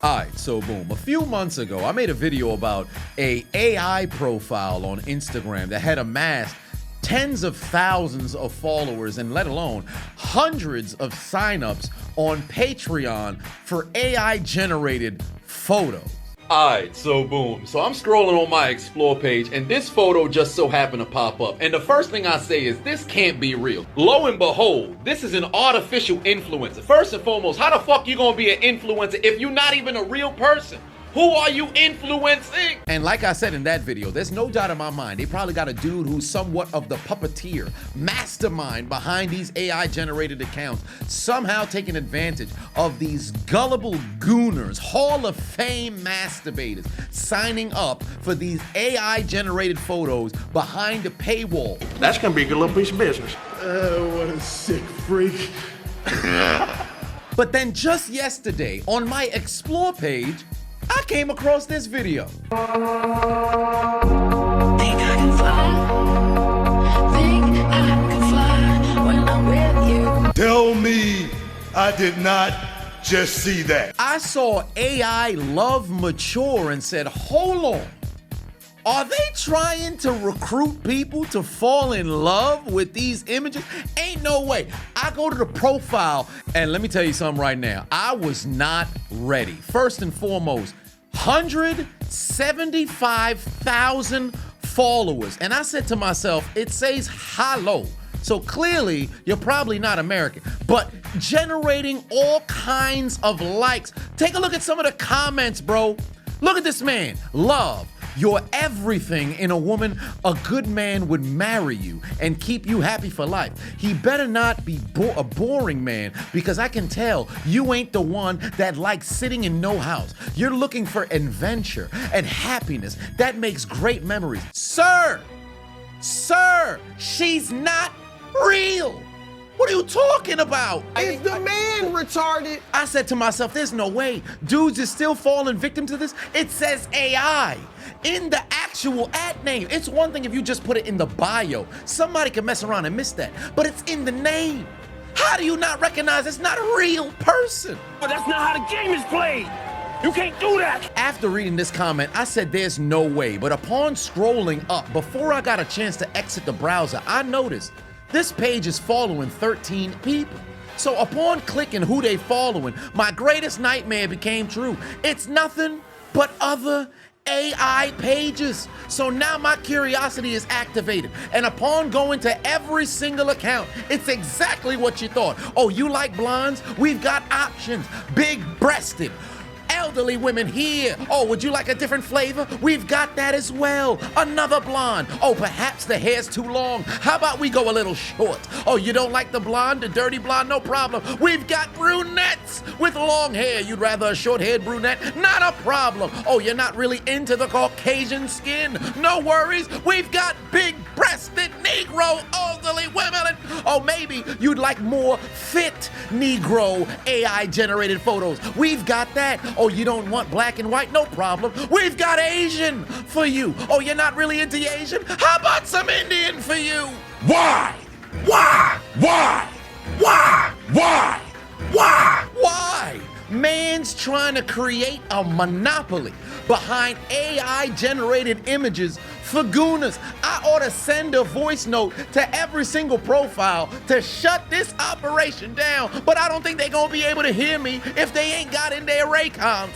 Alright, so boom. A few months ago, I made a video about a AI profile on Instagram that had amassed tens of thousands of followers and let alone hundreds of signups on Patreon for AI-generated photos. Alright, so boom. So I'm scrolling on my explore page and this photo just so happened to pop up. And the first thing I say is, this can't be real. Lo and behold, this is an artificial influencer. First and foremost, how the fuck you gonna be an influencer if you're not even a real person? Who are you influencing? And like I said in that video, there's no doubt in my mind, they probably got a dude who's somewhat of the puppeteer, mastermind behind these AI-generated accounts, somehow taking advantage of these gullible gooners, Hall of Fame masturbators, signing up for these AI-generated photos behind a paywall. That's gonna be a good little piece of business. What a sick freak. But then just yesterday, on my explore page, I came across this video. Think I can fly. Think I can fly when I'm with you. Tell me I did not just see that. I saw AI Love Mature and said, hold on. Are they trying to recruit people to fall in love with these images? Ain't no way. I go to the profile, and let me tell you something right now. I was not ready. First and foremost, 175,000 followers. And I said to myself, it says hello. So clearly, you're probably not American, but generating all kinds of likes. Take a look at some of the comments, bro. Look at this man. Love. You're everything in a woman. A good man would marry you and keep you happy for life. He better not be a boring man, because I can tell you ain't the one that likes sitting in no house. You're looking for adventure and happiness. That makes great memories. Sir, she's not real. What are you talking about? Is the man retarded? I said to myself, there's no way. Dudes is still falling victim to this. It says AI in the actual ad name. It's one thing if you just put it in the bio. Somebody can mess around and miss that, but it's in the name. How do you not recognize it's not a real person? But that's not how the game is played. You can't do that. After reading this comment, I said there's no way, but upon scrolling up, before I got a chance to exit the browser, I noticed this page is following 13 people. So upon clicking who they following, my greatest nightmare became true. It's nothing but other AI pages. So now my curiosity is activated. And upon going to every single account, it's exactly what you thought. Oh, you like blondes? We've got options. Big-breasted. Elderly women here. Oh, would you like a different flavor? We've got that as well. Another blonde. Oh, perhaps the hair's too long. How about we go a little short? Oh, you don't like the blonde, the dirty blonde? No problem. We've got brunettes with long hair. You'd rather a short-haired brunette? Not a problem. Oh, you're not really into the Caucasian skin? No worries. We've got big-breasted Negro elderly women. Oh, maybe you'd like more fit Negro AI-generated photos. We've got that. Oh, you don't want black and white? No problem. We've got Asian for you. Oh, you're not really into Asian? How about some Indian for you? Why? Why? Why? Why? Why? Why? Why? Man's trying to create a monopoly behind AI-generated images for gooners. I ought to send a voice note to every single profile to shut this operation down, but I don't think they're gonna be able to hear me if they ain't got in their Raycons.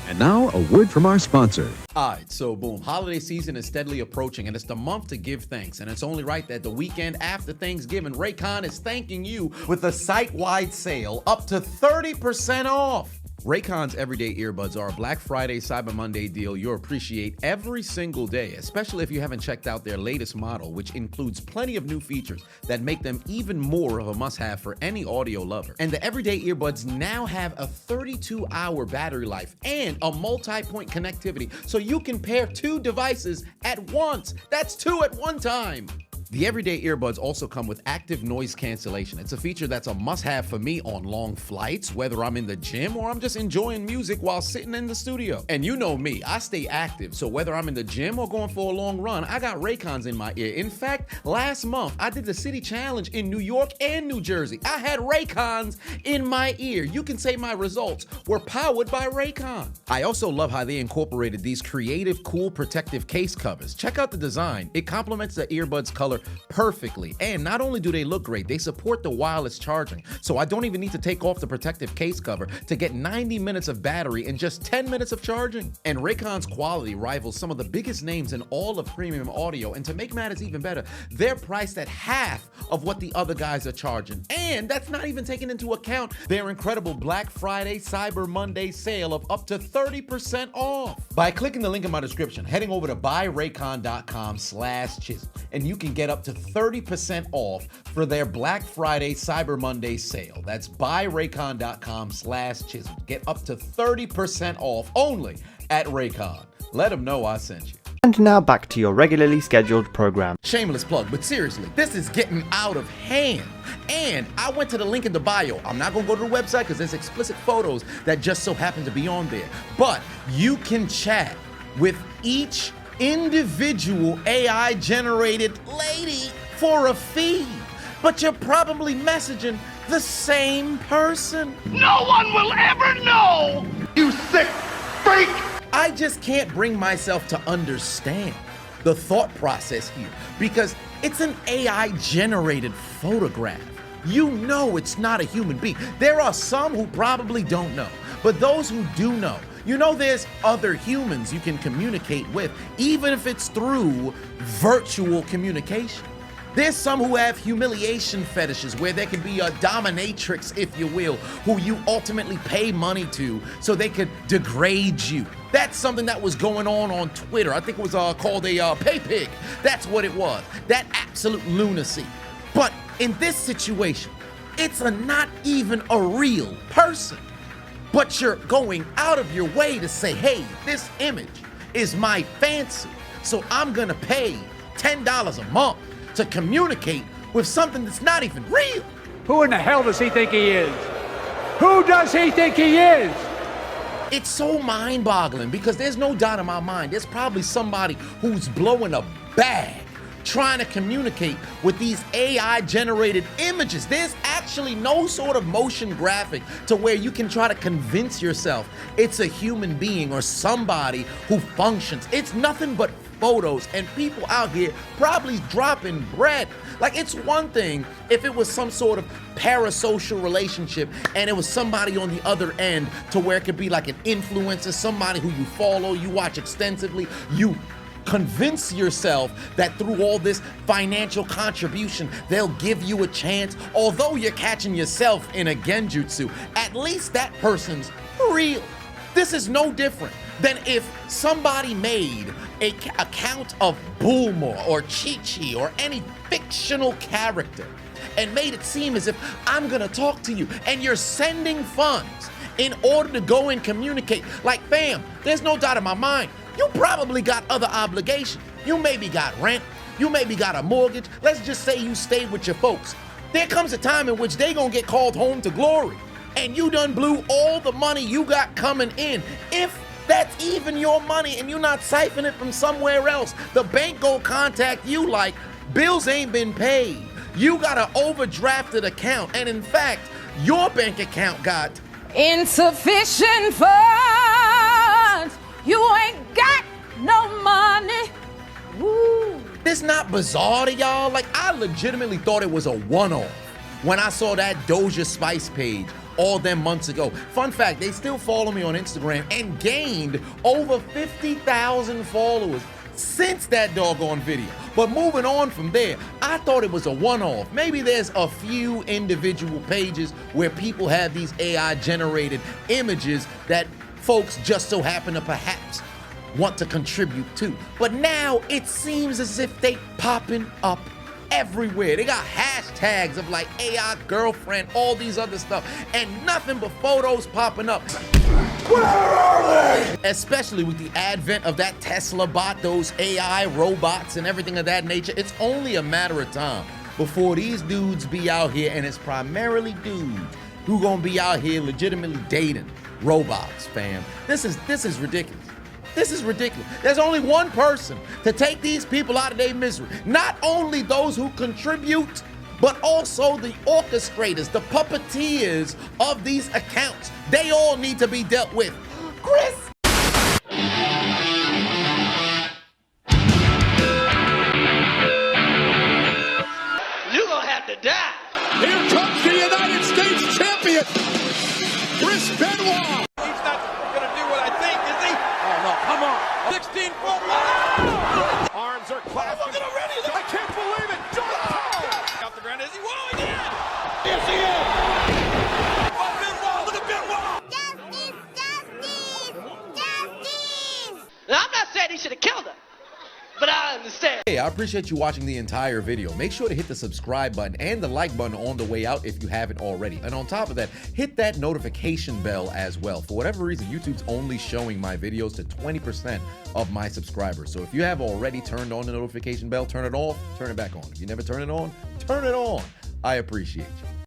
And now, a word from our sponsor. Alright, so boom, holiday season is steadily approaching and it's the month to give thanks, and it's only right that the weekend after Thanksgiving, Raycon is thanking you with a site-wide sale up to 30% off. Raycon's everyday earbuds are a Black Friday, Cyber Monday deal you'll appreciate every single day, especially if you haven't checked out their latest model, which includes plenty of new features that make them even more of a must-have for any audio lover. And the everyday earbuds now have a 32-hour battery life and a multi-point connectivity, so you can pair two devices at once. That's two at one time. The everyday earbuds also come with active noise cancellation. It's a feature that's a must-have for me on long flights, whether I'm in the gym or I'm just enjoying music while sitting in the studio. And you know me, I stay active, so whether I'm in the gym or going for a long run, I got Raycons in my ear. In fact, last month, I did the City Challenge in New York and New Jersey. I had Raycons in my ear. You can say my results were powered by Raycon. I also love how they incorporated these creative, cool, protective case covers. Check out the design. It complements the earbuds color perfectly. And not only do they look great, they support the wireless charging. So I don't even need to take off the protective case cover to get 90 minutes of battery and just 10 minutes of charging. And Raycon's quality rivals some of the biggest names in all of premium audio. And to make matters even better, they're priced at half of what the other guys are charging. And that's not even taking into account their incredible Black Friday, Cyber Monday sale of up to 30% off. By clicking the link in my description, heading over to buyraycon.com/chisel, and you can get up to 30% off for their Black Friday, Cyber Monday sale. That's buyraycon.com/chisel. Get up to 30% off only at Raycon. Let them know I sent you. And now back to your regularly scheduled program. Shameless plug, but seriously, this is getting out of hand. And I went to the link in the bio. I'm not gonna go to the website because there's explicit photos that just so happen to be on there. But you can chat with each individual AI generated lady for a fee. But you're probably messaging the same person. No one will ever know! You sick freak! I just can't bring myself to understand the thought process here because it's an AI generated photograph. You know it's not a human being. There are some who probably don't know, but those who do know, you know there's other humans you can communicate with, even if it's through virtual communication. There's some who have humiliation fetishes where there can be a dominatrix, if you will, who you ultimately pay money to so they could degrade you. That's something that was going on Twitter. I think it was called a pay pig. That's what it was. That absolute lunacy. But in this situation, it's not even a real person. But you're going out of your way to say, hey, this image is my fancy, so I'm gonna pay $10 a month to communicate with something that's not even real. Who in the hell does he think he is? Who does he think he is? It's so mind-boggling because there's no doubt in my mind there's probably somebody who's blowing a bag trying to communicate with these AI-generated images. There's actually no sort of motion graphic to where you can try to convince yourself it's a human being or somebody who functions. It's nothing but photos and people out here probably dropping bread. Like, it's one thing if it was some sort of parasocial relationship and it was somebody on the other end to where it could be like an influencer, somebody who you follow, you watch extensively, you convince yourself that through all this financial contribution, they'll give you a chance. Although you're catching yourself in a genjutsu, at least that person's real. This is no different than if somebody made an account of Bulma or Chi-Chi or any fictional character and made it seem as if I'm gonna talk to you and you're sending funds in order to go and communicate. Like, fam, there's no doubt in my mind, you probably got other obligations. You maybe got rent, you maybe got a mortgage. Let's just say you stayed with your folks. There comes a time in which they gonna get called home to glory and you done blew all the money you got coming in. If that's even your money and you're not siphoning it from somewhere else, the bank gonna contact you like, bills ain't been paid. You got an overdrafted account, and in fact, your bank account got insufficient funds. You ain't got no money. Woo. This not bizarre to y'all? Like, I legitimately thought it was a one-off when I saw that Doja Spice page all them months ago. Fun fact, they still follow me on Instagram and gained over 50,000 followers since that doggone video. But moving on from there, I thought it was a one-off. Maybe there's a few individual pages where people have these AI generated images that folks just so happen to perhaps want to contribute to. But now it seems as if they popping up everywhere. They got hashtags of like AI girlfriend, all these other stuff, and nothing but photos popping up. Where are they? especially with the advent of that Tesla bot, those AI robots and everything of that nature. It's only a matter of time before these dudes be out here, and it's primarily dudes who gonna be out here legitimately dating robots, fam. This is ridiculous. This is ridiculous. There's only one person to take these people out of their misery. Not only those who contribute, but also the orchestrators, the puppeteers of these accounts. They all need to be dealt with. Chris! You're gonna have to die. Here comes the United States champion, Chris Benoit. He's not gonna do what I think, is he? Oh no, come on. 16-foot. Oh! Arms are clasped. Look at him ready. I can't believe it. Off the ground. Is he? Whoa, he did. Yes, he is. Oh, Benoit. Look at Benoit. Justice. Now, I'm not saying he should have killed her, but I understand. Hey, I appreciate you watching the entire video. Make sure to hit the subscribe button and the like button on the way out if you haven't already. And on top of that, hit that notification bell as well. For whatever reason, YouTube's only showing my videos to 20% of my subscribers. So if you have already turned on the notification bell, turn it off, turn it back on. If you never turn it on, turn it on. I appreciate you.